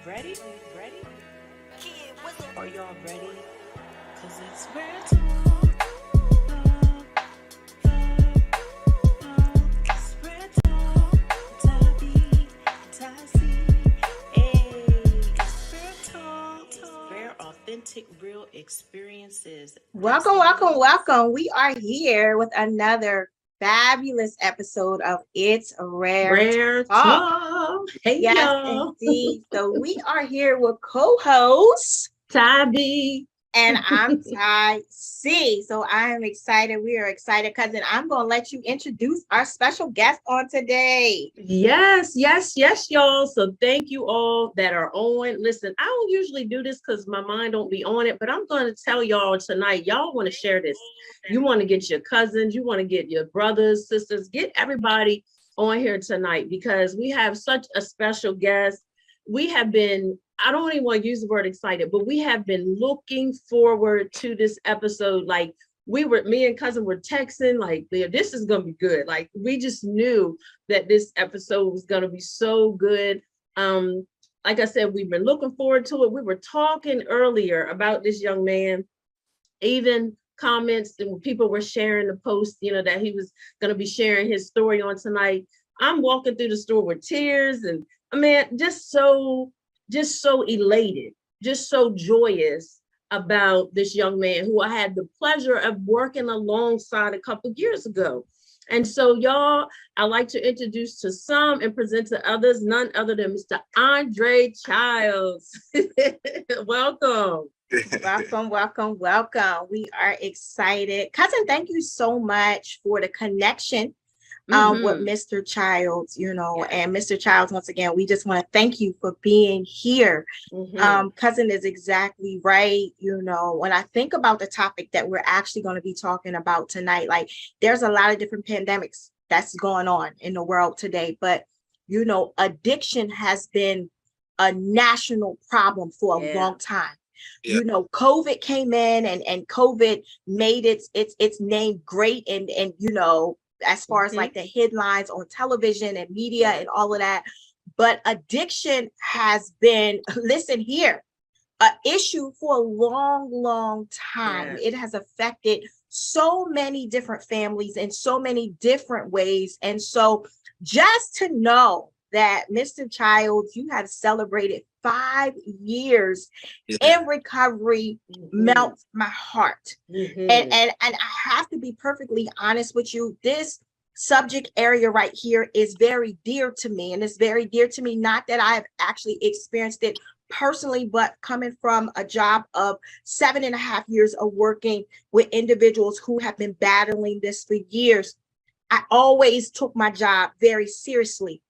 Ready? Ready? Are y'all ready? Cause it's real talk. It's real talk. Tabby, Tassie. Hey, it's real talk. Rare, authentic, real experiences. Welcome, welcome, welcome. We are here with another fabulous episode of It's Rare Rare Talk. talk. Hey Yes, y'all. indeed. So we are here with co-host, Tabby. and I'm Ty C. So I am excited. We are excited, cousin. I'm going to let you introduce our special guest on today. Yes, y'all. So thank you all that are on. Listen, I don't usually do this because my mind don't be on it, but I'm going to tell y'all tonight. Y'all want to share this. You want to get your cousins, you want to get your brothers, sisters, get everybody on here tonight because we have such a special guest. We have been, I don't even want to use the word excited, but we have been looking forward to this episode. Like me and cousin were texting, like, this is going to be good. Like, we just knew that this episode was going to be so good. Like I said, we've been looking forward to it. We were talking earlier about this young man, even comments and people were sharing the post, that he was going to be sharing his story on tonight. I'm walking through the store with tears and I mean, just so elated, just so joyous about this young man who I had the pleasure of working alongside a couple of years ago. And so, y'all, I like to introduce to some and present to others, none other than Mr. Andre Childs. Welcome. Welcome, welcome, welcome. We are excited. Cousin, thank you so much for the connection with Mr. Childs, and Mr. Childs, once again, we just want to thank you for being here. Cousin is exactly right. When I think about the topic that we're actually going to be talking about tonight, like there's a lot of different pandemics that's going on in the world today, but addiction has been a national problem for a long time. Yeah. COVID came in and COVID made its name great and as far as like the headlines on television and media and all of that. But addiction has been, listen here, an issue for a long, long time. It has affected so many different families in so many different ways. And so just to know that Mr. Childs, you have celebrated 5 years in recovery melts my heart. And I have to be perfectly honest with you. This subject area right here is very dear to me. And it's very dear to me, not that I have actually experienced it personally, but coming from a job of 7.5 years of working with individuals who have been battling this for years. I always took my job very seriously.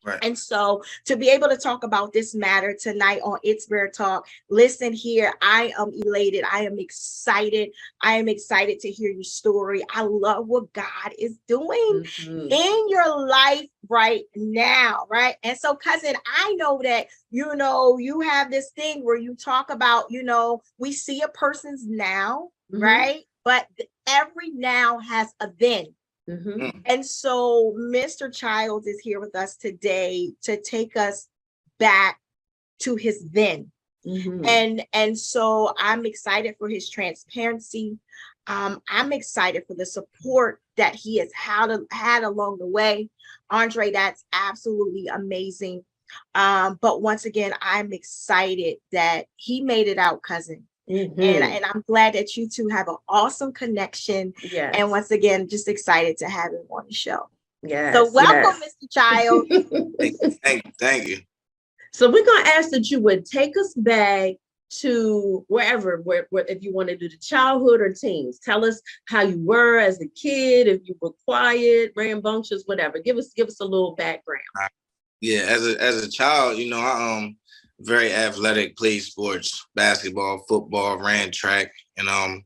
Right. And so to be able to talk about this matter tonight on It's Rare Talk, listen here, I am elated. I am excited. I am excited to hear your story. I love what God is doing in your life right now, right? And so, cousin, I know that, you have this thing where you talk about, we see a person's now, right? But every now has a then. And so Mr. Childs is here with us today to take us back to his then. And so I'm excited for his transparency. I'm excited for the support that he has had along the way. Andre, that's absolutely amazing. But once again, I'm excited that he made it out, cousin. And I'm glad that you two have an awesome connection. Yes. And once again, just excited to have him on the show. Yes. So welcome, Mr. Childs. Thank you. So we're going to ask that you would take us back to wherever, if you want to do the childhood or teens. Tell us how you were as a kid, if you were quiet, rambunctious, whatever. Give us a little background. Yeah, as a child, I very athletic, played sports, basketball, football, ran track, and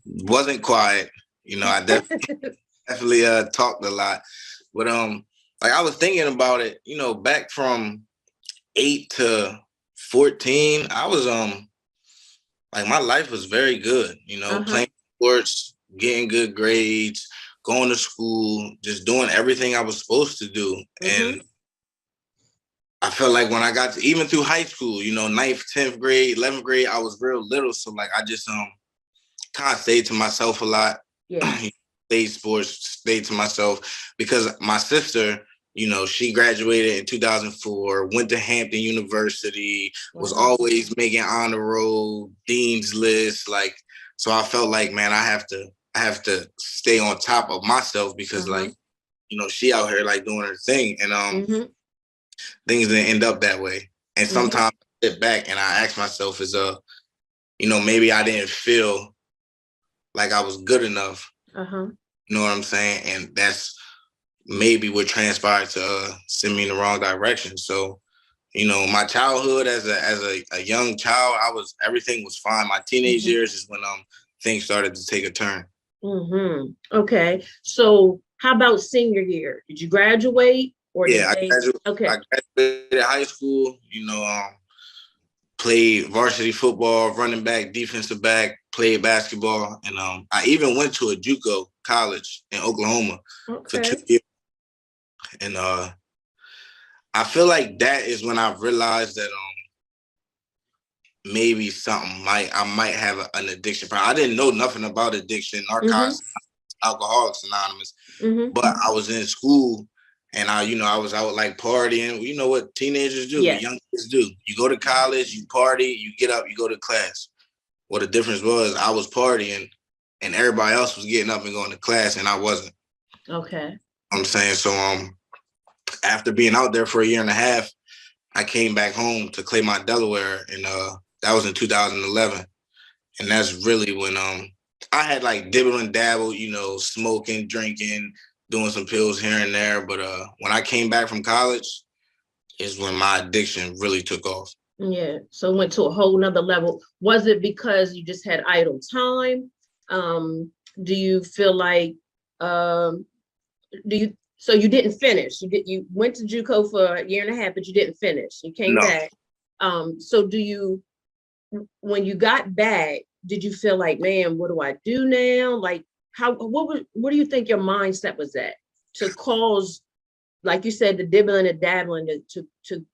wasn't quiet. I definitely talked a lot. But like I was thinking about it, back from 8 to 14, I was like my life was very good, playing sports, getting good grades, going to school, just doing everything I was supposed to do. And I felt like when I got to, even through high school, you know, 9th, 10th grade, 11th grade, I was real little. So like I just kind of stayed to myself a lot. Yeah. Played sports, stayed to myself because my sister, you know, she graduated in 2004, went to Hampton University, was always making honor roll, dean's list. Like, so I felt like, man, I have to stay on top of myself because like, you know, she out here like doing her thing, and things didn't end up that way. And sometimes I sit back and I ask myself, you know, maybe I didn't feel like I was good enough. You know what I'm saying? And that's maybe what transpired to send me in the wrong direction. So, you know, my childhood as a young child, everything was fine. My teenage years is when things started to take a turn. Okay. So how about senior year? Did you graduate or I graduated high school, you know, played varsity football, running back, defensive back, played basketball, and I even went to a JUCO college in Oklahoma for 2 years. And I feel like that is when I realized that maybe I might have an addiction problem. I didn't know nothing about addiction, narcotics, Alcoholics Anonymous, but I was in school and I was out like partying. You know what teenagers do, young kids do. You go to college, you party, you get up, you go to class. Well, the difference was I was partying and everybody else was getting up and going to class and I wasn't. Okay. I'm saying, so after being out there for a year and a half, I came back home to Claymont, Delaware, and that was in 2011. And that's really when I had like dibble and dabble, you know, smoking, drinking, doing some pills here and there. But when I came back from college is when my addiction really took off. Yeah. So it went to a whole nother level. Was it because you just had idle time? Do you feel like, so you didn't finish? You went to JUCO for a year and a half, but you didn't finish. You came back. So when you got back, did you feel like, man, what do I do now? Like, what do you think your mindset was at to cause, like you said, the dibbling and dabbling to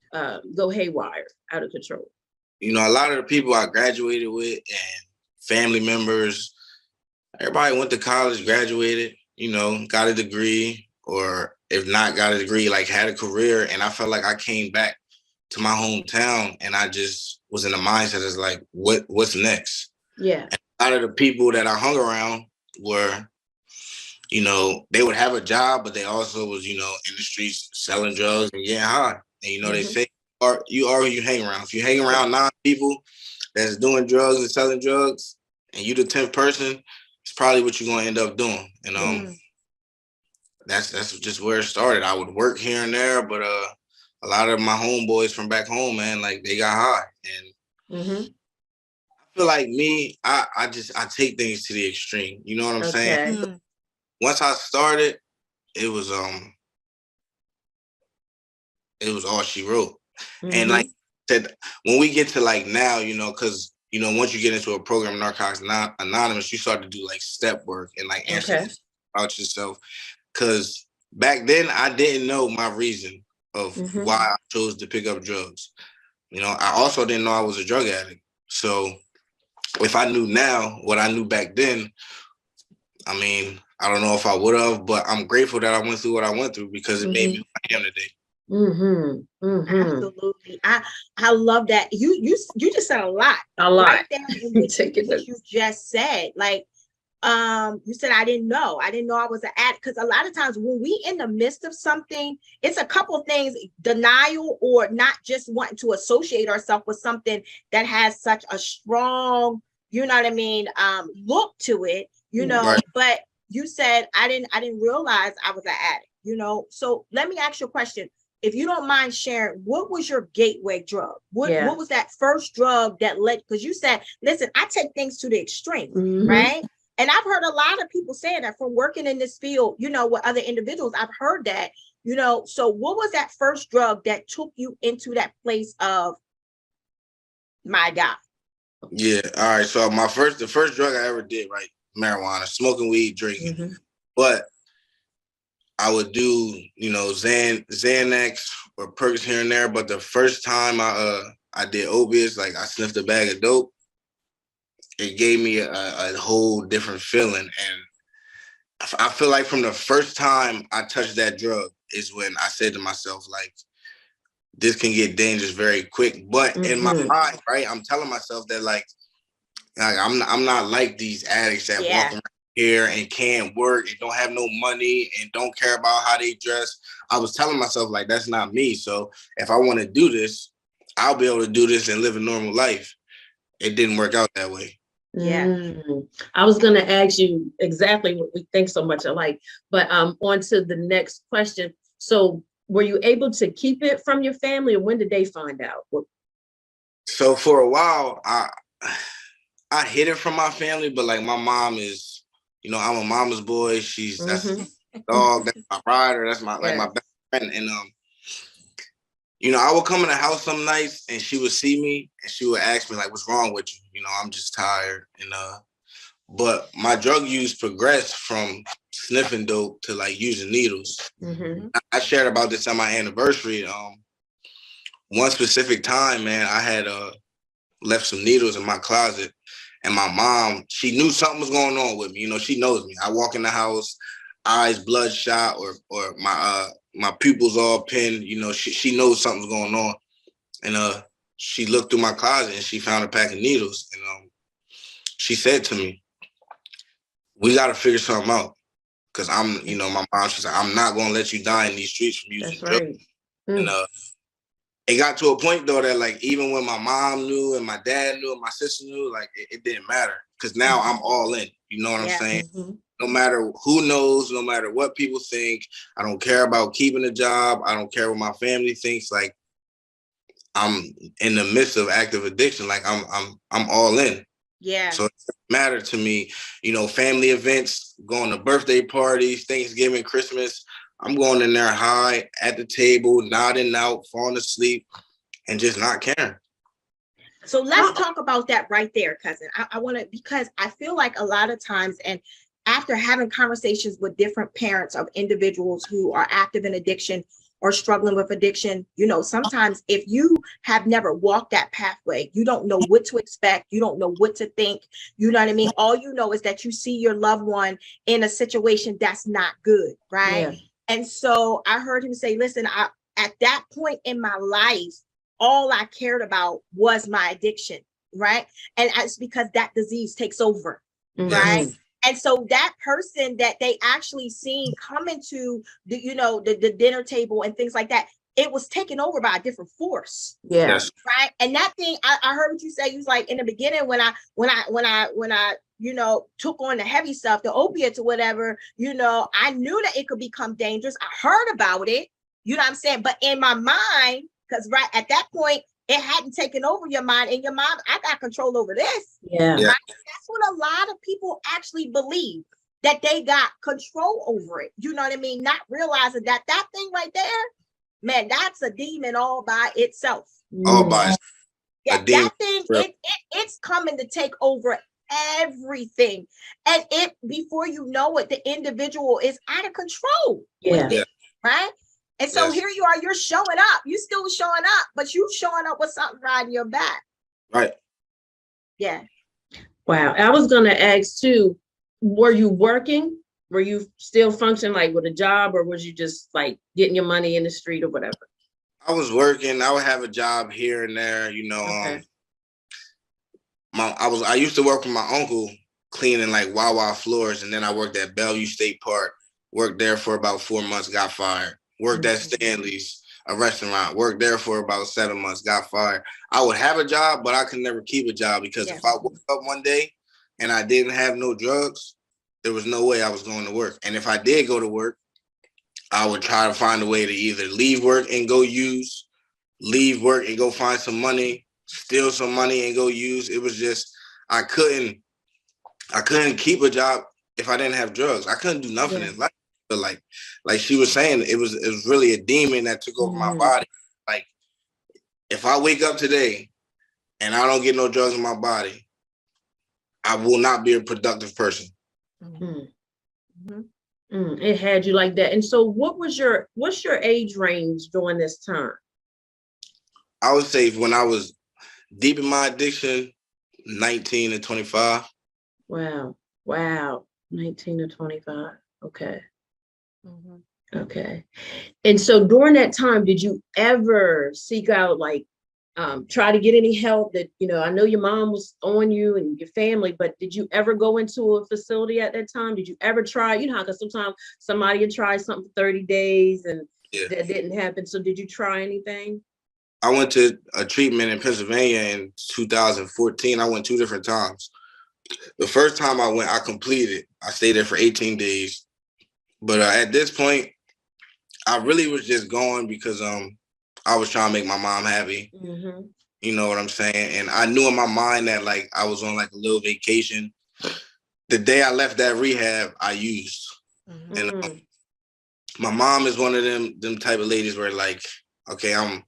go haywire, out of control? You know, a lot of the people I graduated with and family members, everybody went to college, graduated, you know, got a degree, or if not got a degree, like had a career. And I felt like I came back to my hometown and I just was in the mindset as like, what's next? Yeah. And a lot of the people that I hung around were, you know, they would have a job, but they also was, you know, in the streets selling drugs and getting high. And, you know, they say, you are who you hang around. If you hang around 9 people that's doing drugs and selling drugs, and you the 10th person, it's probably what you're going to end up doing. And that's just where it started. I would work here and there, but a lot of my homeboys from back home, man, like they got high. And I feel like me, I take things to the extreme. You know what I'm saying? Once I started, it was all she wrote. And like I said, when we get to like now, you know, because you know, once you get into a program, Narcotics Anonymous, you start to do like step work and like answer about yourself. Because back then I didn't know my reason of why I chose to pick up drugs. You know, I also didn't know I was a drug addict. So if I knew now what I knew back then, I mean, I don't know if I would have, but I'm grateful that I went through what I went through because it made me who I am today. Absolutely. I love that. You just said a lot. Right there in what you just said. Like, you said, I didn't know I was an addict. Because a lot of times when we in the midst of something, it's a couple of things: denial, or not just wanting to associate ourselves with something that has such a strong, you know what I mean, look to it, you know. But you said, I didn't realize I was an addict, you know. So let me ask you a question. If you don't mind sharing, what was your gateway drug? What was that first drug that led? Because you said, listen, I take things to the extreme, right? And I've heard a lot of people saying that from working in this field, you know, with other individuals. I've heard that, you know. So what was that first drug that took you into that place of, my God? Yeah. All right. So the first drug I ever did, right? Marijuana, smoking weed, drinking. But I would do, Xanax or perks here and there. But the first time I did opiates, like I sniffed a bag of dope, it gave me a whole different feeling. And I feel like from the first time I touched that drug is when I said to myself, like, this can get dangerous very quick. But in my mind, right, I'm telling myself that like I'm not like these addicts that walk around here and can't work and don't have no money and don't care about how they dress. I was telling myself like that's not me. So if I want to do this, I'll be able to do this and live a normal life. It didn't work out that way. Yeah. I was going to ask you exactly what we think so much alike, but on to the next question. So were you able to keep it from your family, or when did they find out? So for a while, I hid it from my family, but like my mom is, I'm a mama's boy. That's my dog, that's my rider, that's my my best friend. And I would come in the house some nights and she would see me and she would ask me like, what's wrong with you? I'm just tired. And but my drug use progressed from sniffing dope to like using needles. I shared about this on my anniversary. One specific time, man, I had left some needles in my closet. And my mom, she knew something was going on with me. She knows me. I walk in the house, eyes bloodshot, or my pupils all pinned. She knows something's going on. And she looked through my closet and she found a pack of needles. And she said to me, "We got to figure something out." Because my mom, she's like, "I'm not going to let you die in these streets from using drugs." And it got to a point though that like even when my mom knew and my dad knew and my sister knew, like it didn't matter because now I'm all in. You know what I'm saying? No matter who knows, no matter what people think, I don't care about keeping a job. I don't care what my family thinks. Like I'm in the midst of active addiction. Like I'm all in. Yeah. So it doesn't matter to me. Family events, going to birthday parties, Thanksgiving, Christmas. I'm going in there high at the table, nodding out, falling asleep, and just not caring. So let's talk about that right there, cousin. I want to, because I feel like a lot of times, and after having conversations with different parents of individuals who are active in addiction or struggling with addiction, sometimes if you have never walked that pathway, you don't know what to expect. You don't know what to think. You know what I mean? All you know is that you see your loved one in a situation that's not good, right? Yeah. And so I heard him say, listen, at that point in my life, all I cared about was my addiction, right? And it's because that disease takes over, right? And so that person that they actually seen come into the dinner table and things like that, it was taken over by a different force. Yeah. Yes. Right. And that thing, I heard what you say. You was like, in the beginning, when I took on the heavy stuff, the opiates or whatever, I knew that it could become dangerous. I heard about it, you know what I'm saying? But in my mind, because right at that point, it hadn't taken over your mind. In your mind, I got control over this. Yeah. Right? That's what a lot of people actually believe, that they got control over it. You know what I mean? Not realizing that thing right there, man, that's a demon all by itself. All by itself. Yeah, that thing, it's coming to take over everything. And before you know it, the individual is out of control with it, right? And so here you are, you're showing up. You still showing up, but you showing up with something riding your back. Right. Yeah. Wow. I was going to ask too, were you working? Were you still functioning like with a job, or was you just like getting your money in the street or whatever? I was working. I would have a job here and there, Okay. I used to work with my uncle cleaning like Wawa floors, and then I worked at Bellevue State Park. Worked there for about 4 months, got fired. Worked at Stanley's, a restaurant. Worked there for about 7 months, got fired. I would have a job, but I could never keep a job because if I woke up one day and I didn't have no drugs, there was no way I was going to work. And if I did go to work, I would try to find a way to either leave work and go use, leave work and go find some money, steal some money and go use. It was just, I couldn't keep a job if I didn't have drugs. I couldn't do nothing in life. But like she was saying, it was really a demon that took over my body. Like if I wake up today and I don't get no drugs in my body, I will not be a productive person. It had you like that. And so what's your age range during this time? I would say when I was deep in my addiction, 19 to 25. Wow. Wow. 19 to 25. Okay. Mhm. Okay. And so during that time, did you ever seek out like try to get any help that, I know your mom was on you and your family, but did you ever go into a facility at that time? Did you ever try, how, because sometimes somebody would try something for 30 days and that didn't happen. So did you try anything? I went to a treatment in Pennsylvania in 2014. I went 2 different times. The first time I went, I completed. I stayed there for 18 days. But at this point, I really was just going because I was trying to make my mom happy. Mm-hmm. You know what I'm saying? And I knew in my mind that like I was on like a little vacation. The day I left that rehab, I used. Mhm. And my mom is one of them type of ladies where like, okay, I'm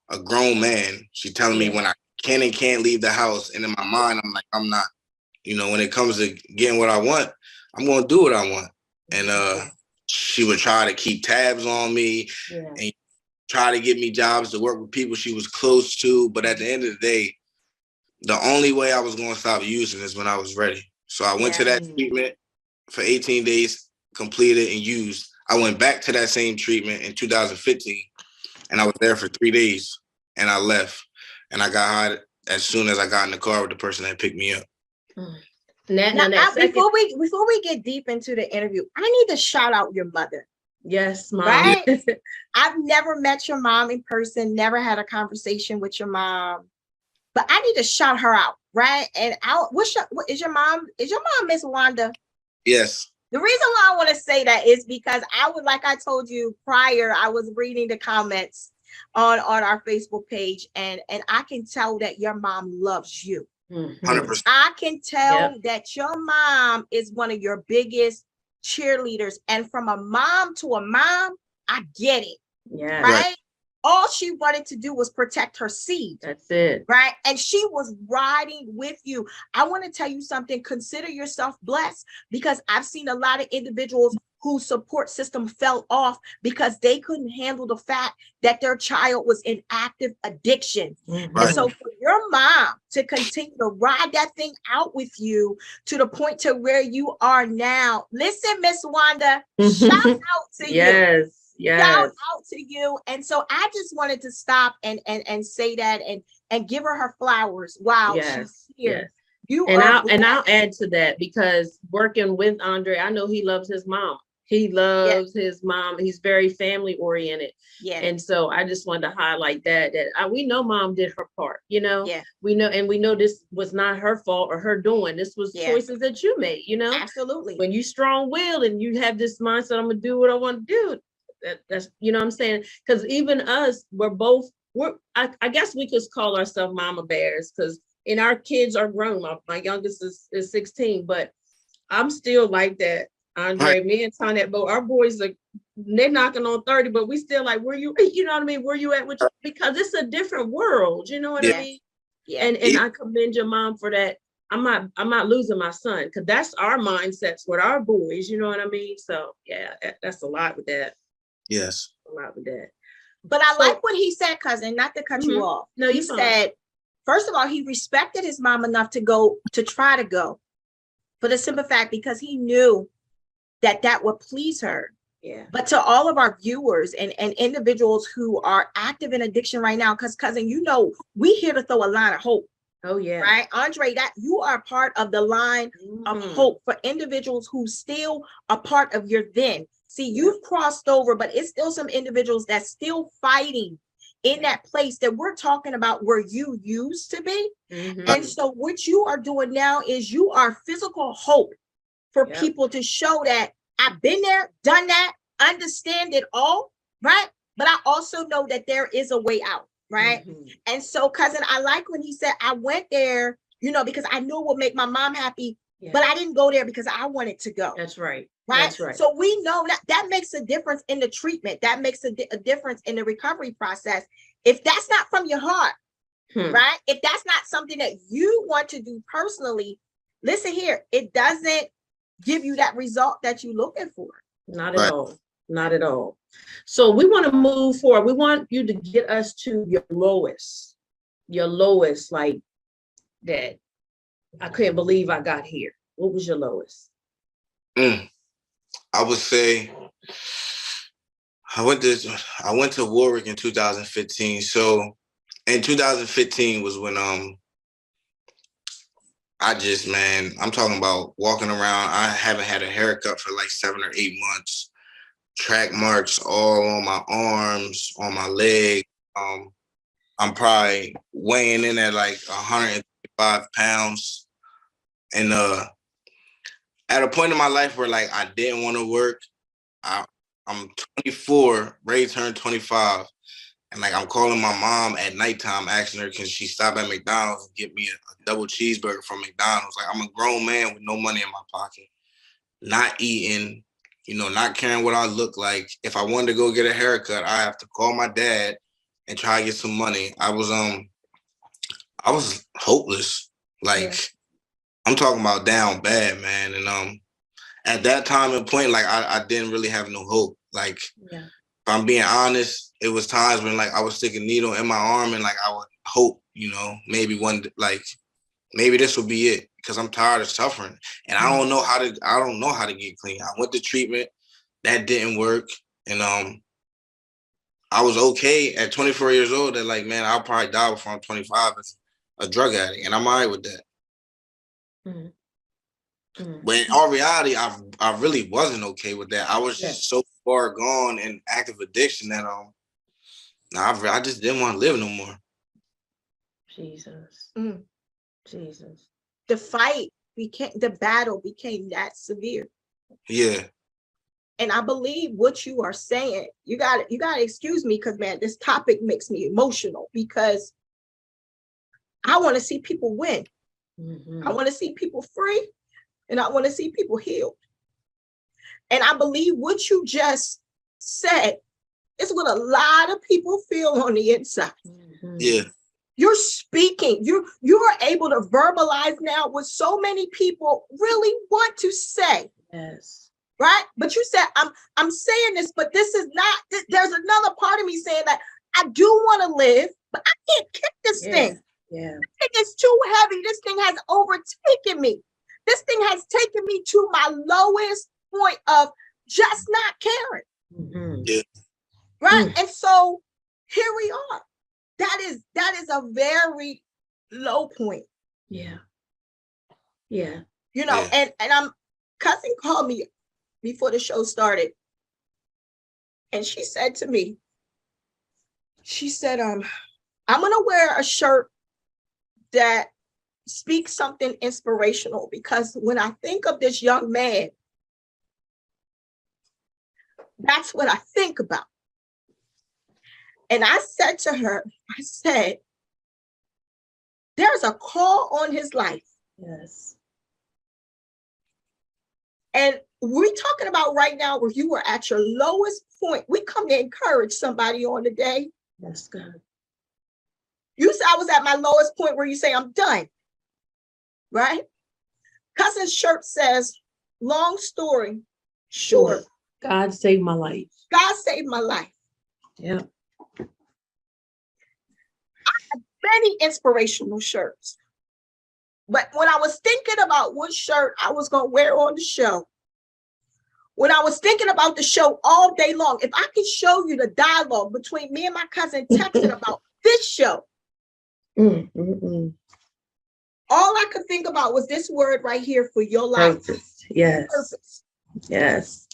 a grown man. She telling me when I can and can't leave the house. And in my mind, I'm like, I'm not. When it comes to getting what I want, I'm going to do what I want. And she would try to keep tabs on me and try to get me jobs to work with people she was close to. But at the end of the day, the only way I was going to stop using is when I was ready. So I went to that treatment for 18 days, completed and used. I went back to that same treatment in 2015, and I was there for 3 days, and I left. And I got high as soon as I got in the car with the person that picked me up. Before we get deep into the interview, I need to shout out your mother. Yes, Mom. Right? I've never met your mom in person, never had a conversation with your mom, but I need to shout her out, right? And is your mom Miss Wanda? Yes. The reason why I want to say that is because like I told you prior, I was reading the comments on our Facebook page, and I can tell that your mom loves you. 100%. I can tell that your mom is one of your biggest cheerleaders. And from a mom to a mom, I get it. Yeah. Right? All she wanted to do was protect her seed. That's it. Right? And she was riding with you. I want to tell you something. Consider yourself blessed, because I've seen a lot of individuals whose support system fell off because they couldn't handle the fact that their child was in active addiction. Mm-hmm. And so for your mom to continue to ride that thing out with you to the point to where you are now, listen, Miss Wanda, shout out to you. Shout out to you. And so I just wanted to stop and say that and give her flowers. Wow. She's here. I'll add to that, because working with Andre, I know he loves his mom. He loves his mom. He's very family oriented. Yeah. And so I just wanted to highlight that we know mom did her part, we know this was not her fault or her doing. This was choices that you made, Absolutely. When you strong-willed and you have this mindset, I'm going to do what I want to do. That's, what I'm saying? Because even us, I guess we could call ourselves mama bears, because our kids are grown. My youngest is 16, but I'm still like that. Andre, me and Tonette, our boys they're knocking on 30, but we still like, where you, you know what I mean? Where you at? Because it's a different world, you know what I mean? Yeah. And I commend your mom for that. I'm not losing my son, because that's our mindsets with our boys, you know what I mean? So yeah, that's a lot with that. Yes. A lot with that. But I like what he said, cousin, not to cut you off. No, he said, first of all, he respected his mom enough to try to go, for the simple fact because he knew that would please her. Yeah. But to all of our viewers and individuals who are active in addiction right now, because cousin, we here to throw a line of hope. Oh yeah. Right, Andre, that you are part of the line of hope for individuals who still are part of your then. See, you've crossed over, but it's still some individuals that's still fighting in that place that we're talking about where you used to be. And so what you are doing now is you are physical hope for people to show that I've been there, done that, understand it all, right? But I also know that there is a way out, right? And so, cousin, I like when he said, I went there, because I knew it would make my mom happy, but I didn't go there because I wanted to go. That's right. Right. That's right. So we know that makes a difference in the treatment. That makes a difference in the recovery process. If that's not from your heart, right? If that's not something that you want to do personally, listen here, it doesn't give you that result that you're looking for. Not at all. Not at all. So we want to move forward. We want you to get us to your lowest, like that. I couldn't believe I got here. What was your lowest? I would say I went to Warwick in 2015. So in 2015 was when I'm talking about walking around. I haven't had a haircut for like 7 or 8 months. Track marks all on my arms, on my leg. I'm probably weighing in at like 105 pounds. And at a point in my life where like I didn't want to work, I'm 24, ready to turn 25. And like I'm calling my mom at nighttime, asking her, can she stop at McDonald's and get me a double cheeseburger from McDonald's? Like I'm a grown man with no money in my pocket, not eating, not caring what I look like. If I wanted to go get a haircut, I have to call my dad and try to get some money. I was hopeless. Like I'm talking about down bad, man. And at that time and point, like I didn't really have no hope. Like if I'm being honest, it was times when like I would stick a needle in my arm and like I would hope, maybe maybe this will be it, because I'm tired of suffering and I don't know how to get clean. I went to treatment, that didn't work, and I was okay at 24 years old. That like, man, I'll probably die before I'm 25 as a drug addict, and I'm all right with that. But in all reality, I really wasn't okay with that. I was just so far gone in active addiction that I just didn't want to live no more. Jesus. Jesus. The battle became that severe. Yeah. And I believe what you are saying, you gotta excuse me, because man, this topic makes me emotional, because I want to see people win. I want to see people free, and I want to see people healed. And I believe what you just said is what a lot of people feel on the inside. Yeah. You're speaking, you are able to verbalize now what so many people really want to say. Yes. Right? But you said, I'm saying this, but this is not, there's another part of me saying that I do want to live, but I can't kick this thing. Yeah. This thing is too heavy. This thing has overtaken me. This thing has taken me to my lowest point of just not caring. Yeah. Right? And so here we are. That is a very low point. Yeah. Yeah. And cousin called me before the show started. And she said to me, I'm going to wear a shirt that speaks something inspirational, because when I think of this young man, that's what I think about. And I said to her, there's a call on his life. Yes. And we're talking about right now where you were at your lowest point. We come to encourage somebody on the day. That's good. You said I was at my lowest point where you say I'm done. Right? Cousin's shirt says, long story short. God saved my life. God saved my life. Yeah. I have many inspirational shirts. But when I was thinking about what shirt I was going to wear on the show, when I was thinking about the show all day long, if I could show you the dialogue between me and my cousin texting about this show, all I could think about was this word right here for your life. Purpose. Yes. Purpose. Yes.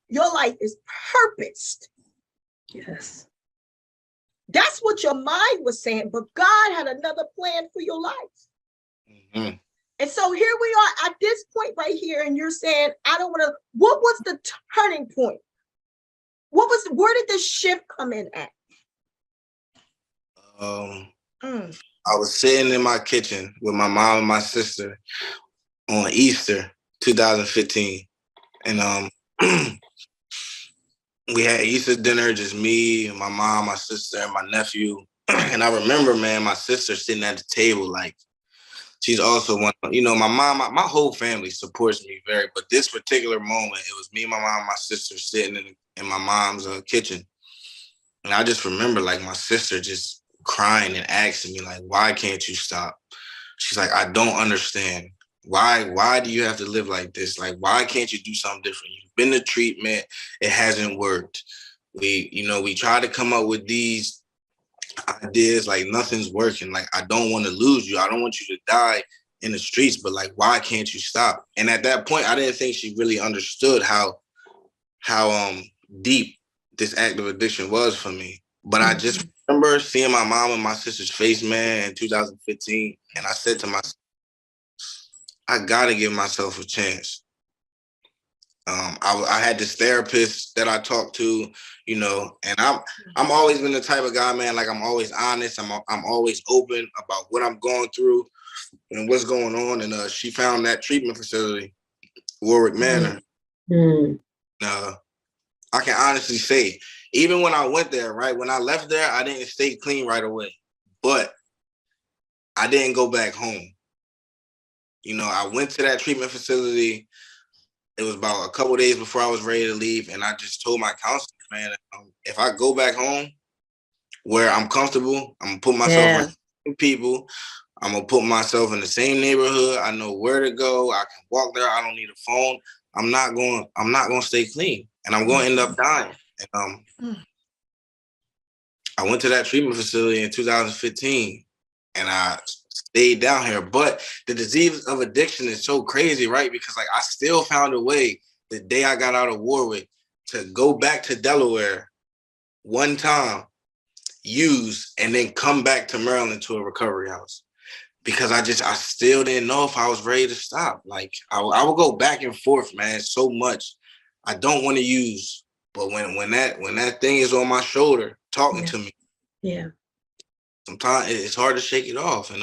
Your life is purposed. Yes. That's what your mind was saying, but God had another plan for your life. And so here we are at this point right here, and you're saying, I don't want to. What was the turning point? Where did this shift come in at? I was sitting in my kitchen with my mom and my sister on Easter 2015. And we had Easter dinner, just me, my mom, my sister, and my nephew. And I remember, man, my sister sitting at the table, like she's also one. You know, my mom, my whole family supports me very. But this particular moment, it was me, my mom, and my sister sitting in my mom's kitchen, and I just remember like my sister just crying and asking me like, "Why can't you stop?" She's like, "I don't understand. Why do you have to live like this? Like, why can't you do something different? You've been to treatment, it hasn't worked. We try to come up with these ideas, like nothing's working. Like, I don't want to lose you. I don't want you to die in the streets, but like, why can't you stop?" And at that point, I didn't think she really understood how deep this active addiction was for me. But I just remember seeing my mom and my sister's face, man, in 2015, and I said to myself, I gotta give myself a chance. I had this therapist that I talked to, you know, and I'm always been the type of guy, man. Like, I'm always honest. I'm always open about what I'm going through and what's going on. And she found that treatment facility, Warwick Manor. I can honestly say, even when I went there, right, when I left there, I didn't stay clean right away, but I didn't go back home. You know, I went to that treatment facility. It was about a couple of days before I was ready to leave. And I just told my counselor, man, if I go back home where I'm comfortable, I'm going to put myself with people. I'm going to put myself in the same neighborhood. I know where to go. I can walk there. I don't need a phone. I'm not going to stay clean, and I'm going to end up dying. And I went to that treatment facility in 2015, and I stayed down here. But the disease of addiction is so crazy, right? Because like I still found a way the day I got out of Warwick to go back to Delaware one time, use, and then come back to Maryland to a recovery house. Because I still didn't know if I was ready to stop. Like I would go back and forth, man, so much. I don't want to use, but when that thing is on my shoulder talking to me, sometimes it's hard to shake it off. And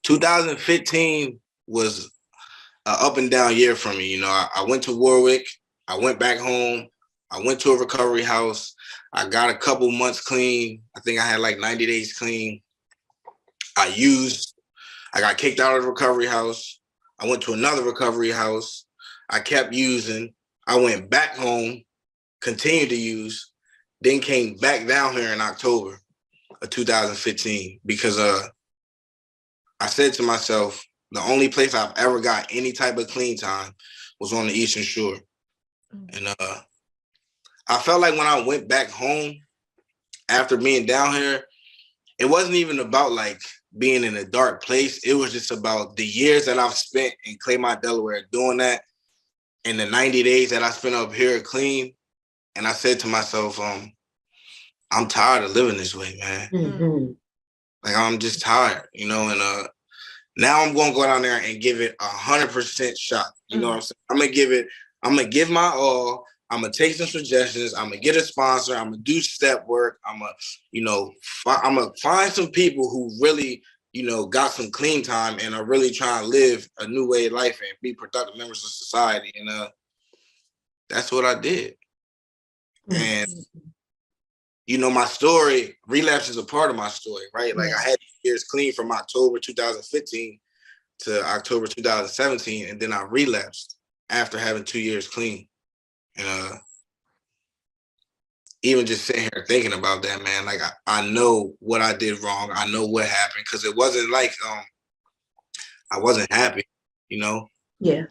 2015 was an up and down year for me. You know, I went to Warwick, I went back home, I went to a recovery house, I got a couple months clean. I think I had like 90 days clean. I got kicked out of the recovery house. I went to another recovery house. I kept using. I went back home, continued to use, then came back down here in October of 2015 because I said to myself, the only place I've ever got any type of clean time was on the Eastern Shore. And I felt like when I went back home after being down here, it wasn't even about like being in a dark place. It was just about the years that I've spent in Claymont, Delaware doing that, and the 90 days that I spent up here clean. And I said to myself, I'm tired of living this way, man. Like, I'm just tired, you know, and now I'm going to go down there and give it 100% shot. You know what I'm saying? I'm going to give my all. I'm going to take some suggestions. I'm going to get a sponsor. I'm going to do step work. I'm going to find some people who really, you know, got some clean time and are really trying to live a new way of life and be productive members of society. And that's what I did. And, you know, my story, relapse is a part of my story, right? Like I had years clean from October 2015 to October 2017, and then I relapsed after having 2 years clean. And even just sitting here thinking about that, man, like I know what I did wrong. I know what happened, because it wasn't like I wasn't happy, you know? Yeah.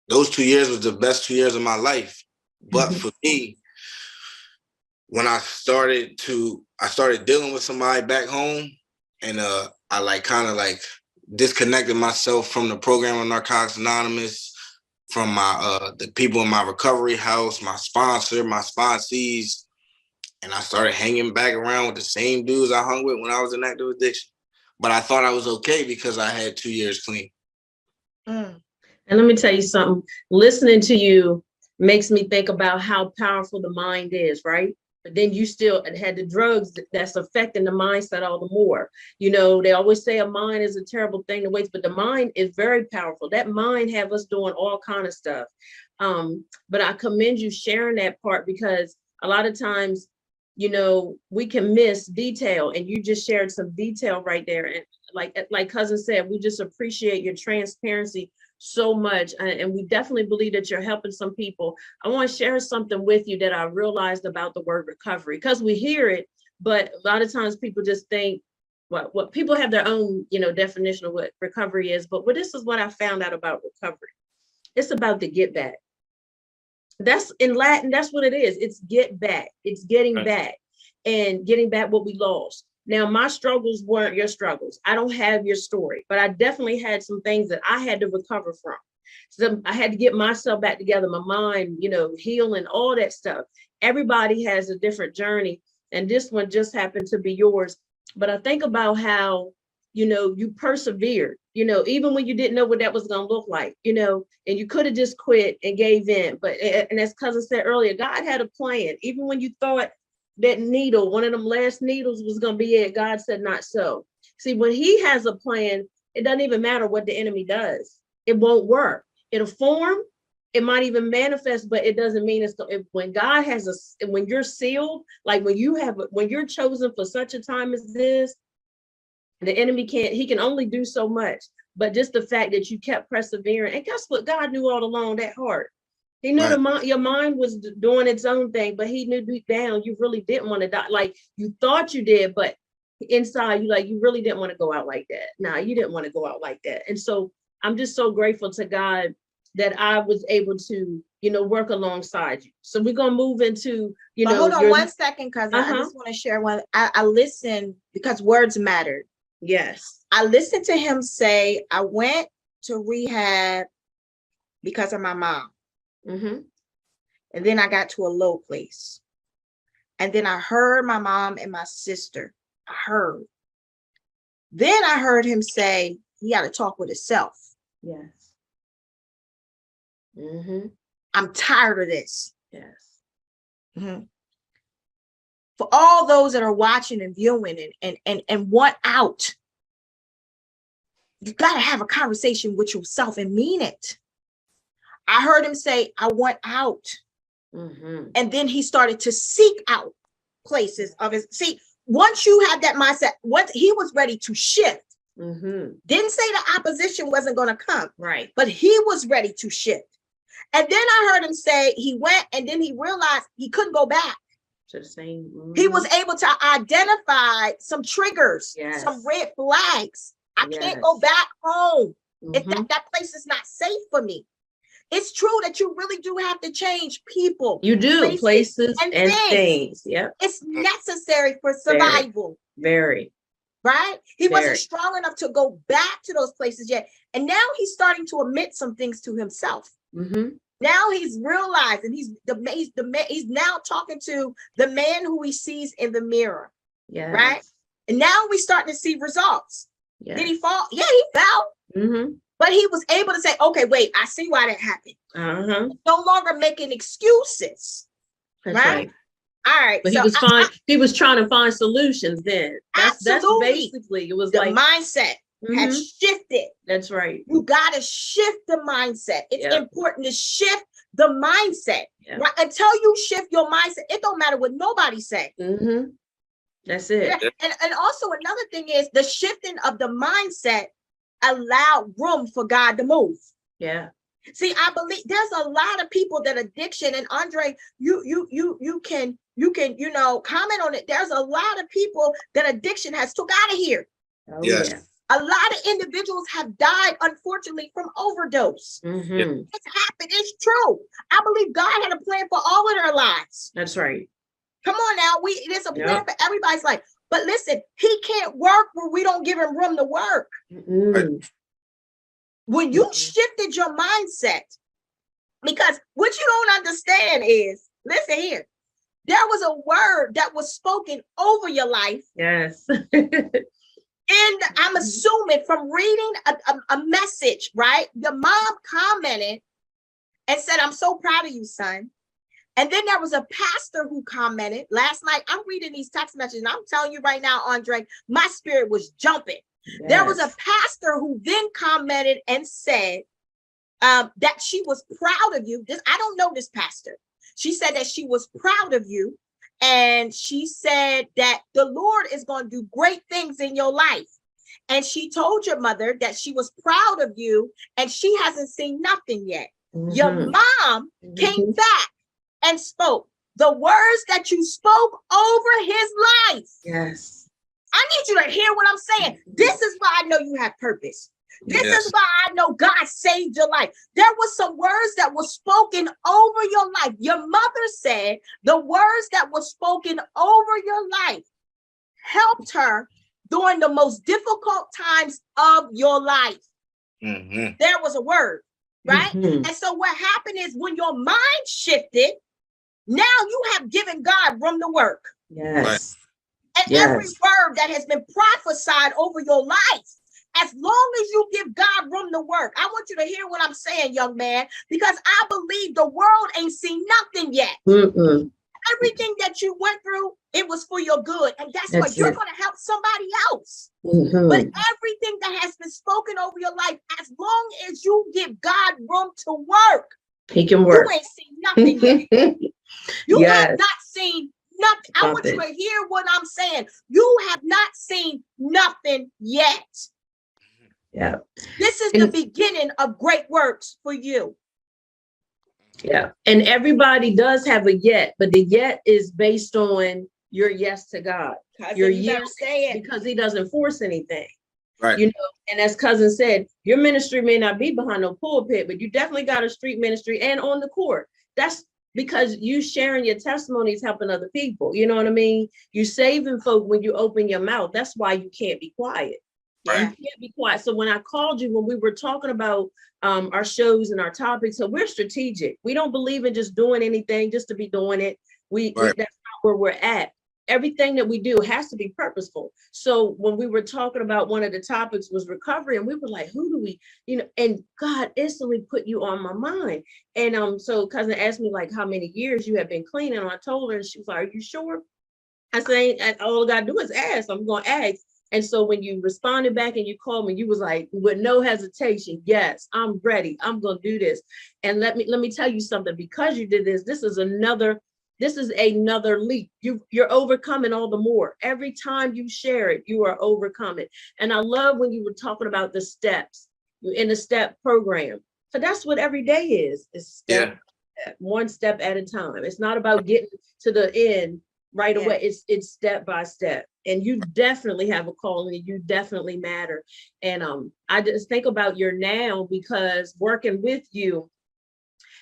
Those 2 years was the best 2 years of my life. But for me, when I started dealing with somebody back home, and I like kind of like disconnected myself from the program of Narcotics Anonymous, from my the people in my recovery house, my sponsor, my sponsees, and I started hanging back around with the same dudes I hung with when I was in active addiction. But I thought I was okay because I had 2 years clean. And let me tell you something. Listening to you makes me think about how powerful the mind is, right? But then you still had the drugs that's affecting the mindset all the more. You know, they always say a mind is a terrible thing to waste, but the mind is very powerful. That mind have us doing all kind of stuff. But I commend you sharing that part, because a lot of times you know, we can miss detail, and you just shared some detail right there. And like cousin said, we just appreciate your transparency so much. And we definitely believe that you're helping some people. I want to share something with you that I realized about the word recovery, because we hear it, but a lot of times people just think what people have their own, you know, definition of what recovery is. But this is what I found out about recovery. It's about the get back. That's in Latin, that's what it is. It's get back. It's getting back and getting back what we lost. Now, my struggles weren't your struggles. I don't have your story, but I definitely had some things that I had to recover from. So I had to get myself back together, my mind, you know, healing, all that stuff. Everybody has a different journey, and this one just happened to be yours. But I think about how, you know, you persevered, you know, even when you didn't know what that was going to look like, you know, and you could have just quit and gave in. But, and as cousin said earlier, God had a plan. Even when you thought that needle, one of them last needles was going to be it, God said, not so. See, when he has a plan, it doesn't even matter what the enemy does. It won't work. It'll form. It might even manifest, but it doesn't mean it's when God has when you're sealed, like when you're chosen for such a time as this, the enemy he can only do so much. But just the fact that you kept persevering, and guess what? God knew all along that heart. He knew your mind was doing its own thing, but he knew deep down you really didn't want to die. Like you thought you did, but inside you really didn't want to go out like that. Nah, you didn't want to go out like that. And so I'm just so grateful to God that I was able to, you know, work alongside you. So we're gonna move into, you know. Hold on 1 second, cousin. I just want to share one. I listened because words mattered. Yes. I listened to him say, I went to rehab because of my mom. Mm-hmm. And then I got to a low place. And then I heard my mom and my sister. I heard. Then I heard him say he got to talk with himself. Yes. Mm-hmm. I'm tired of this. Yes. Mm-hmm. For all those that are watching and viewing and want out, you got to have a conversation with yourself and mean it. I heard him say, I want out. Mm-hmm. And then he started to seek out places of his. See, once you have that mindset, once he was ready to shift, didn't say the opposition wasn't going to come, right? But he was ready to shift. And then I heard him say he went, and then he realized he couldn't go back. To the same. He was able to identify some triggers, yes. some red flags. I can't go back home. If that place is not safe for me. It's true that you really do have to change people. You do, places and things. Yeah. It's necessary for survival. Very. Right? He wasn't strong enough to go back to those places yet. And now he's starting to admit some things to himself. Mm-hmm. Now he's realizing he's now talking to the man who he sees in the mirror. Yeah. Right? And now we're starting to see results. Yes. Did he fall? Yeah, he fell. Mm-hmm. But he was able to say, okay, wait, I see why that happened. No longer making excuses. That's right. All right. But so he was trying to find solutions then. That's basically, it was the like mindset has shifted. That's right. You got to shift the mindset. It's important to shift the mindset. Yep. Right? Until you shift your mindset, it don't matter what nobody say. Mm-hmm. That's it. And also another thing is the shifting of the mindset allowed room for God to move. Yeah. See, I believe there's a lot of people that addiction, and Andre, you can, you know, comment on it. There's a lot of people that addiction has took out of here. Oh, yes. Yeah. A lot of individuals have died, unfortunately, from overdose. Mm-hmm. It's happened. It's true. I believe God had a plan for all of their lives. That's right. Come on now. There's a plan for everybody's life. But listen, he can't work where we don't give him room to work. Mm-hmm. When you shifted your mindset, because what you don't understand is, listen here, there was a word that was spoken over your life. Yes. And I'm assuming from reading a message, right? The mom commented and said, I'm so proud of you, son. And then there was a pastor who commented last night. I'm reading these text messages, and I'm telling you right now, Andre, my spirit was jumping. Yes. There was a pastor who then commented and said that she was proud of you. I don't know this pastor. She said that she was proud of you And she said that the Lord is going to do great things in your life. And she told your mother that she was proud of you and she hasn't seen nothing yet. Your mom came back and spoke the words that you spoke over his life. Yes. I need you to hear what I'm saying. This is why I know you have purpose. This is why I know God saved your life. There were some words that were spoken over your life. Your mother said the words that were spoken over your life helped her during the most difficult times of your life. There was a word, right? And so what happened is when your mind shifted, now you have given God room to work. Yes. And every word that has been prophesied over your life, as long as you give God room to work, I want you to hear what I'm saying, young man, because I believe the world ain't seen nothing yet. Everything that you went through, it was for your good. And that's what you're going to help somebody else. But everything that has been spoken over your life, as long as you give God room to work, he can work. You ain't seen nothing yet. You have not seen nothing. I want you to hear what I'm saying. You have not seen nothing yet. Yeah. This is the beginning of great works for you. Yeah. And everybody does have a yet, but the yet is based on your yes to God. Your yes, because he doesn't force anything. Right. You know, and as cousin said, your ministry may not be behind no pulpit, but you definitely got a street ministry and on the court. That's because you sharing your testimonies, helping other people. You know what I mean? You saving folk when you open your mouth. That's why you can't be quiet. Right. You can't be quiet. So when I called you, when we were talking about our shows and our topics, so we're strategic. We don't believe in just doing anything just to be doing it. That's not where we're at. Everything that we do has to be purposeful. So when we were talking about one of the topics was recovery, and we were like, who do we, you know, and God instantly put you on my mind. And so cousin asked me like how many years you have been clean. And I told her, and she was like, are you sure? I said, all I gotta do is ask. I'm gonna ask. And so when you responded back and you called me, you was like, with no hesitation, yes, I'm ready. I'm gonna do this. And let me tell you something, because you did this, this is another leap. You're overcoming all the more. Every time you share it, you are overcoming. And I love when you were talking about the steps in the step program. So that's what every day is. It's one step at a time. It's not about getting to the end right away. It's step by step. And you definitely have a calling, and you definitely matter. And I just think about your now, because working with you,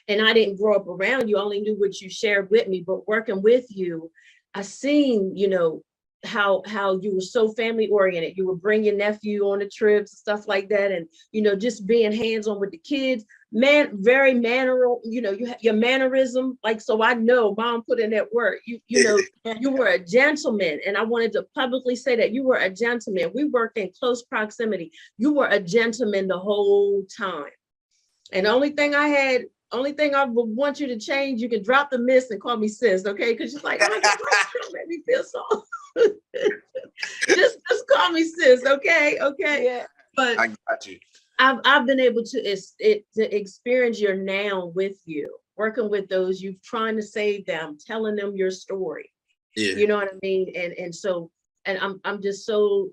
and I didn't grow up around you, only knew what you shared with me, but working with you, I seen, you know, how you were so family oriented. You would bring your nephew on the trips and stuff like that. And, you know, just being hands-on with the kids, very manneral, you know, you have your mannerism. Like, so I know mom put in that work. You know, you were a gentleman. And I wanted to publicly say that you were a gentleman. We worked in close proximity. You were a gentleman the whole time. And the only thing I would want you to change, you can drop the miss and call me sis, okay? Because she's like, oh, don't make me feel so. just call me sis, okay? Okay. Yeah. But I got you. I've been able to experience your now with you, working with those, you trying to save them, telling them your story. Yeah. You know what I mean? And so I'm just so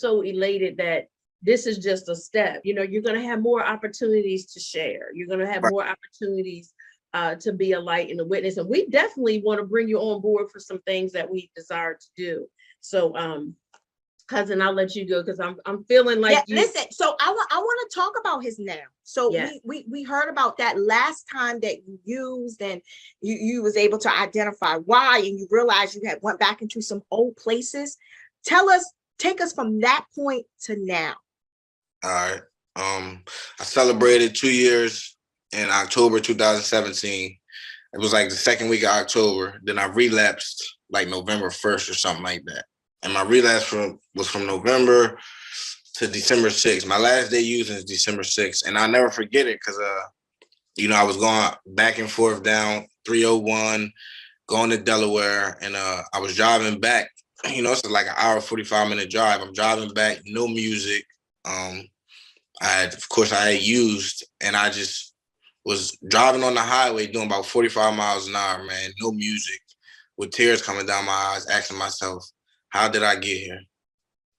elated that this is just a step. You know, you're going to have more opportunities to share. You're going to have more opportunities to be a light and a witness. And we definitely want to bring you on board for some things that we desire to do. So, cousin, I'll let you go, because I'm feeling like listen. So I want to talk about his now. So we heard about that last time that you used, and you was able to identify why, and you realized you had went back into some old places. Take us from that point to now. All right. I celebrated 2 years in October 2017. It was like the second week of October. Then I relapsed like November 1st or something like that. And my relapse was from November to December 6th. My last day using is December 6th. And I'll never forget it because, you know, I was going back and forth down 301, going to Delaware. And I was driving back. You know, it's like an hour, 45-minute drive. I'm driving back, no music. I had used, and I just was driving on the highway doing about 45 miles an hour, man, no music. with tears coming down my eyes, asking myself, how did I get here?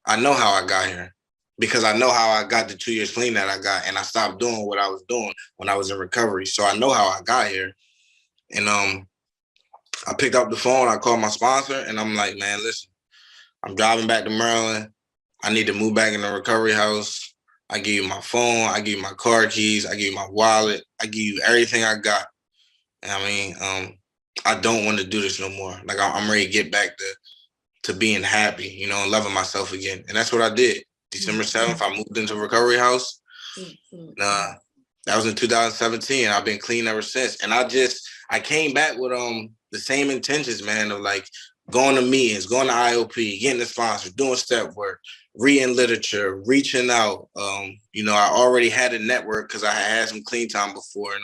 I know how I got here because I know how I got the 2 years clean that I got, and I stopped doing what I was doing when I was in recovery. So I know how I got here. And I picked up the phone, I called my sponsor, and I'm like, man, listen, I'm driving back to Maryland. I need to move back in the recovery house. I give you my phone, I give you my car keys, I give you my wallet, I give you everything I got. And I mean, I don't want to do this no more. Like I'm ready to get back to being happy, you know, and loving myself again. And that's what I did. December 7th, I moved into recovery house. That was in 2017. I've been clean ever since. And I came back with the same intentions, man, of like going to meetings, going to IOP, getting a sponsor, doing step work, reading literature, reaching out. You know, I already had a network because I had some clean time before, and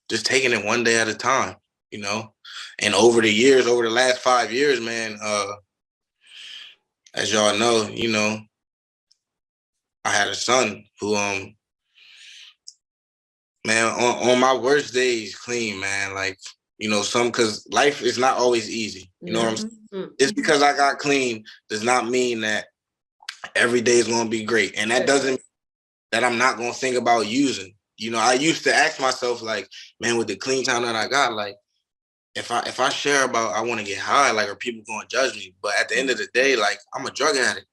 just taking it one day at a time, you know. And over the years, over the last 5 years, man, as y'all know, you know, I had a son who, man, on my worst days, clean, man, like, you know, because life is not always easy. You know what I'm saying? Just because I got clean does not mean that every day is going to be great. And that doesn't mean that I'm not going to think about using. You know, I used to ask myself, like, man, with the clean time that I got, like, if I share about I want to get high, like, are people going to judge me? But at the end of the day, like, I'm a drug addict.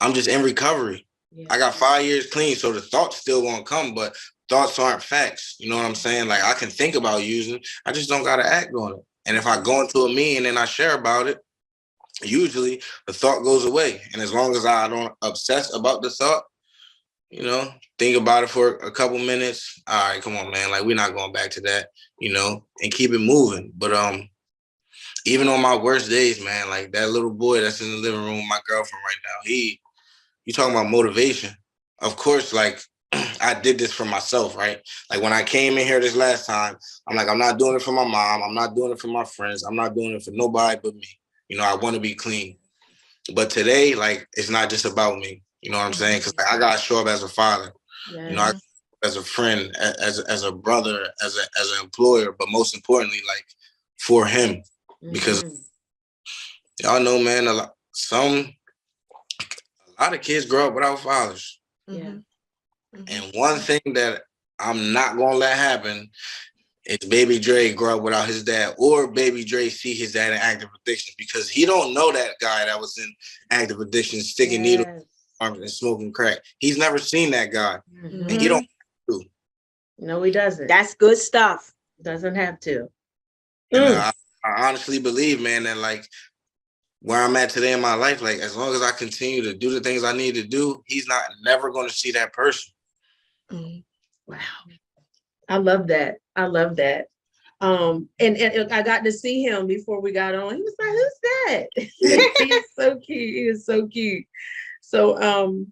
I'm just in recovery. Yeah. I got 5 years clean, so the thoughts still won't come, but thoughts aren't facts. You know what I'm saying? Like, I can think about using, I just don't got to act on it. And if I go into a meeting and I share about it, usually the thought goes away. And as long as I don't obsess about the thought, you know, think about it for a couple minutes. All right, come on, man. Like, we're not going back to that, you know, and keep it moving. But even on my worst days, man, like that little boy that's in the living room with my girlfriend right now, you talking about motivation. Of course, like, I did this for myself, right? Like, when I came in here this last time, I'm like, I'm not doing it for my mom. I'm not doing it for my friends. I'm not doing it for nobody but me. You know, I want to be clean. But today, like, it's not just about me. You know what I'm saying? Because like, I got to show up as a father, you know, as a friend, as a brother, as an employer, but most importantly, like, for him. Because y'all know, man, a lot of kids grow up without fathers. Yeah. And one thing that I'm not going to let happen is Baby Dre grow up without his dad, or Baby Dre see his dad in active addiction, because he don't know that guy that was in active addiction, sticking needles and smoking crack. He's never seen that guy. And he don't have to. No, he doesn't. That's good stuff. Doesn't have to. And I honestly believe, man, that like where I'm at today in my life, like, as long as I continue to do the things I need to do, he's never going to see that person. Wow. I love that. I love that. And I got to see him before we got on. He was like, who's that? He's so cute. He is so cute. So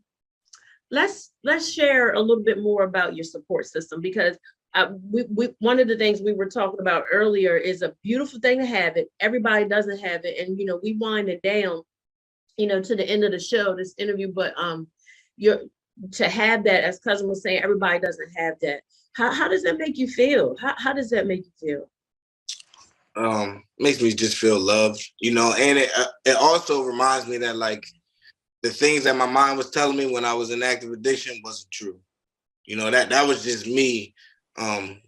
let's share a little bit more about your support system, because we one of the things we were talking about earlier is a beautiful thing to have it. Everybody doesn't have it. And, you know, we wind it down, you know, to the end of the show, this interview, but to have that, as Cousin was saying, everybody doesn't have that. How does that make you feel? How does that make you feel? Makes me just feel loved, you know, and it also reminds me that, like, the things that my mind was telling me when I was in active addiction wasn't true. You know, that was just me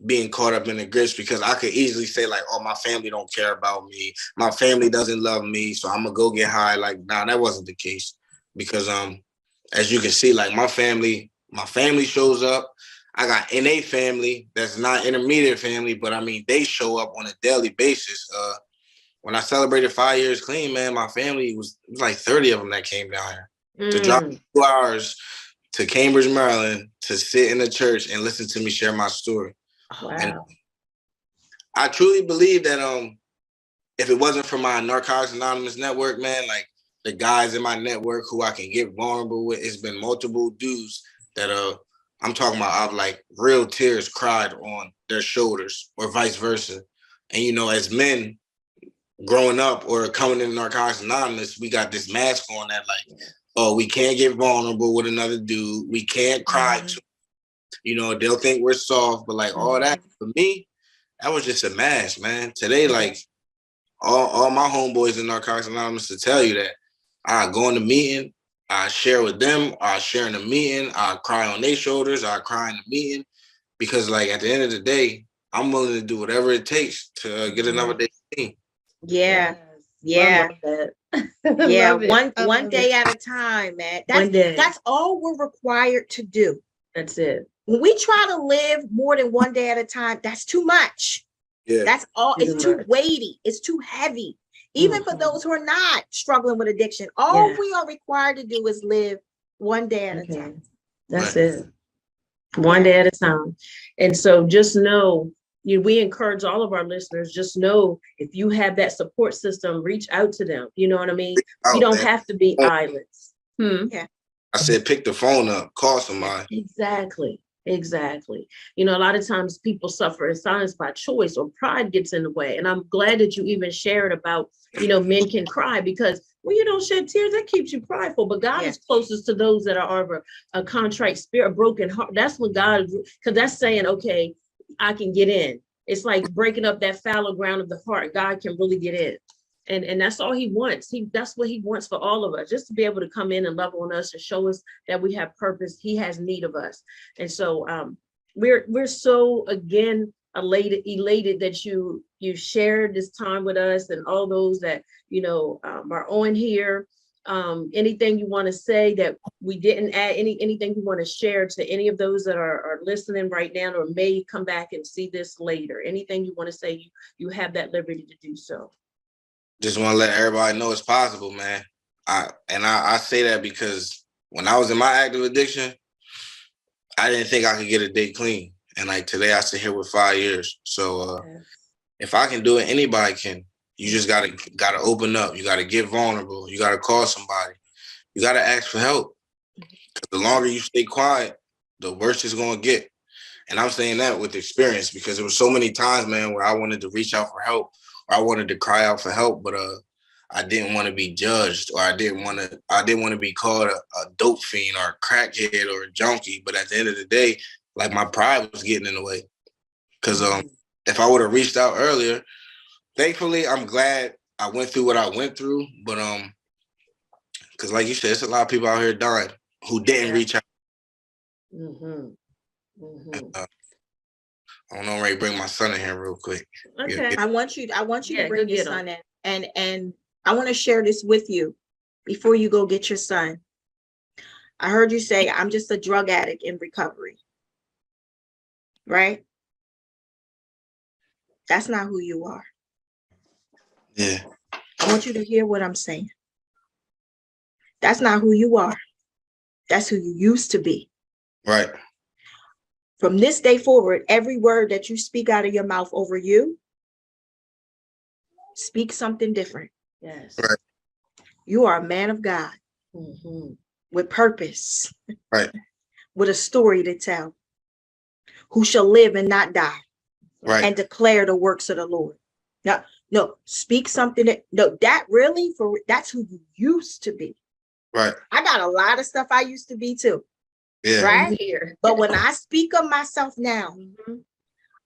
being caught up in the grips, because I could easily say, like, oh, my family don't care about me. My family doesn't love me, so I'm gonna go get high. Like, nah, that wasn't the case, because as you can see, like, my family shows up. I got NA family that's not intermediate family, but I mean, they show up on a daily basis. When I celebrated 5 years clean, man, my family it was like 30 of them that came down here to drive 2 hours to Cambridge, Maryland, to sit in the church and listen to me share my story. Wow. And I truly believe that if it wasn't for my Narcotics Anonymous network, man, like, the guys in my network who I can get vulnerable with, it's been multiple dudes that I'm talking about, I've like real tears cried on their shoulders, or vice versa. And, you know, as men growing up or coming in Narcotics Anonymous, we got this mask on that, like, oh, we can't get vulnerable with another dude. We can't cry to, you know, they'll think we're soft, but like all that, for me, that was just a mask, man. Today, like, all my homeboys in Narcotics Anonymous to tell you that I go in the meeting, I share with them, I share in the meeting, I cry on their shoulders, I cry in the meeting, because like at the end of the day, I'm willing to do whatever it takes to get another day clean. Yeah. Yeah. Yeah. One day at a time, man. That's all we're required to do. That's it. When we try to live more than one day at a time, that's too much. Yeah. That's all. It's too weighty. It's too heavy. Even for those who are not struggling with addiction, all we are required to do is live one day at a time. That's it. One day at a time. And so just know, we encourage all of our listeners, just know if you have that support system, reach out to them. You know what I mean? You don't have to be islands. Yeah. I said, pick the phone up, call somebody. Exactly. You know, a lot of times people suffer in silence by choice, or pride gets in the way. And I'm glad that you even shared about, men can cry, because when you don't shed tears, that keeps you prideful. But God is closest to those that are of a contrite spirit, a broken heart. That's what God, because that's saying, okay, I can get in. It's like breaking up that fallow ground of the heart. God can really get in. And that's all he wants. That's what he wants for all of us, just to be able to come in and love on us and show us that we have purpose. He has need of us. And so we're so, again, elated that you shared this time with us, and all those that, are on here. Anything you want to say that we didn't add, anything you want to share to any of those that are listening right now, or may come back and see this later? Anything you want to say, you have that liberty to do so. Just want to let everybody know it's possible, man. I say that because when I was in my active addiction, I didn't think I could get a day clean. And like today, I sit here with 5 years. So if I can do it, anybody can. You just gotta open up. You gotta get vulnerable. You gotta call somebody. You gotta ask for help. Because the longer you stay quiet, the worse it's gonna get. And I'm saying that with experience, because there were so many times, man, where I wanted to reach out for help, or I wanted to cry out for help, but I didn't want to be judged, or I didn't want to be called a dope fiend or a crackhead or a junkie. But at the end of the day, like, my pride was getting in the way. Because if I would have reached out earlier, thankfully, I'm glad I went through what I went through. But because like you said, there's a lot of people out here dying who didn't reach out. I don't know, I'm ready to bring my son in here real quick. Okay. I want you to bring your son in. And I want to share this with you before you go get your son. I heard you say, I'm just a drug addict in recovery. Right? That's not who you are. Yeah. I want you to hear what I'm saying. That's not who you are. That's who you used to be. Right. From this day forward, every word that you speak out of your mouth over you, speak something different. Yes. Right. You are a man of God with purpose. Right. With a story to tell, who shall live and not die. Right. And declare the works of the Lord. Now, no, speak something that's who you used to be. Right. I got a lot of stuff I used to be too. Yeah. Right. But when I speak of myself now,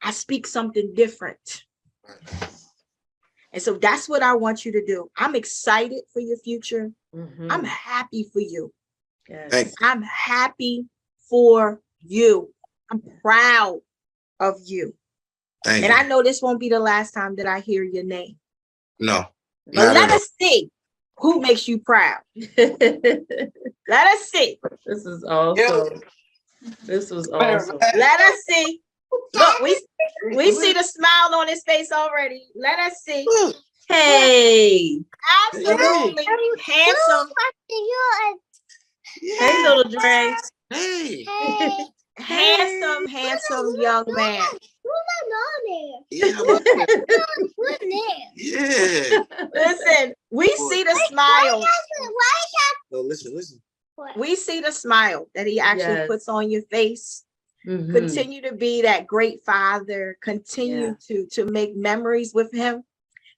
I speak something different. Right. And so that's what I want you to do. I'm excited for your future. I'm happy for you. Yes. I'm happy for you. I'm proud of you. Thank you. I know this won't be the last time that I hear your name. No. But let us see who makes you proud. Let us see. This is awesome. This was awesome. Let us see. Look, we see the smile on his face already. Let us see. Hey. Absolutely handsome. Hey, little Dre. Hey. Handsome young man. Yeah. Yeah. Listen, we see the smile. No, listen. We see the smile that he actually puts on your face. Continue to be that great father. Continue to make memories with him.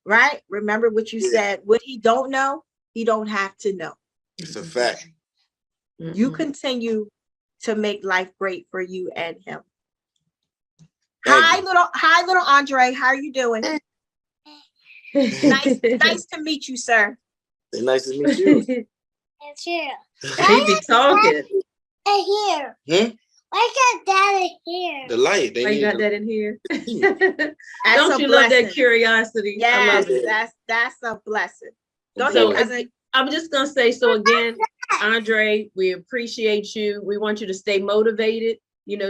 Right? Remember what you said. What he don't know, he don't have to know. It's a fact. You continue to make life great for you and him. Hi, little Andre. How are you doing? Nice to meet you, sir. Nice to meet you. It's here. He be talking. Here. Hmm? Why got that in here? The light. They Why you need got the- that in here? That's Don't a you love that blessing. curiosity? I Yes, love it. that's a blessing. Go So, ahead, cousin. I'm just gonna say, so again, Andre, we appreciate you. We want you to stay motivated,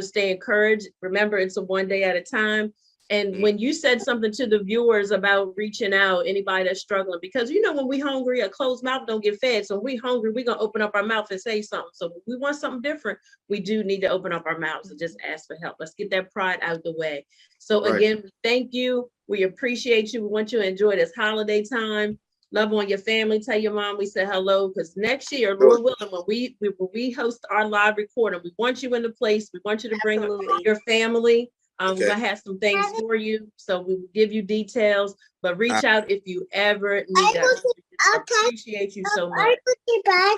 stay encouraged. Remember, it's a one day at a time. And when you said something to the viewers about reaching out, anybody that's struggling, because when we hungry, a closed mouth don't get fed. So when we hungry, we're gonna open up our mouth and say something. So if we want something different, we do need to open up our mouths and just ask for help. Let's get that pride out of the way. So Right. again, thank you. We appreciate you. We want you to enjoy this holiday time. Love on your family. Tell your mom we said hello, because next year, Lord willing, when we host our live recording, we want you in the place. We want you to bring Absolutely. your family. We're Okay. gonna have some things for you, so we will give you details. But reach out if you ever need us. We appreciate you so much.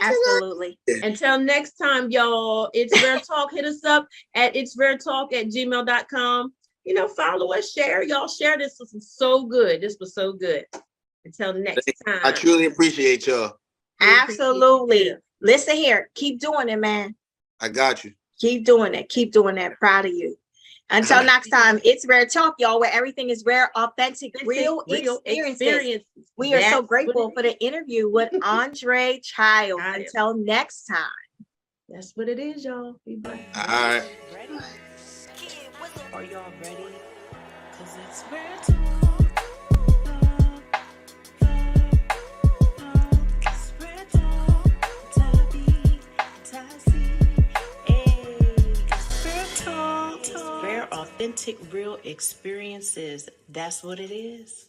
Absolutely. Until next time, y'all. It's Rare Talk. Hit us up at itsraretalk@gmail.com. Follow us, share. Y'all share this. This was so good. This was so good. Until next time. I truly appreciate y'all. Absolutely. Listen here. Keep doing it, man. I got you. Keep doing it. Keep doing that. Proud of you. Until next time, it's Rare Talk, y'all, where everything is rare, authentic, real experiences. We are so grateful for the interview with Andre Childs. Until next time. That's what it is, y'all. Be blessed. All right. Ready? Are y'all ready? Cause it's Rare Talk. It's Rare Talk. Tabby, Tassie. Hey, it's Rare Talk. Rare, authentic, real experiences. That's what it is.